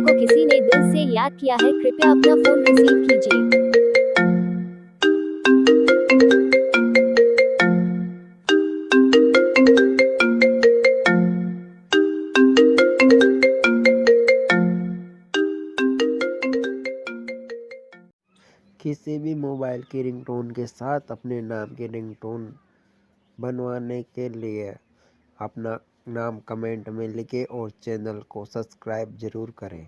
आपको किसी ने दिल से याद किया है, कृपया अपना फोन रिसीव कीजिए। किसी भी मोबाइल की रिंगटोन के साथ अपने नाम की रिंगटोन बनवाने के लिए अपना नाम कमेंट में लिखें और चैनल को सब्सक्राइब ज़रूर करें।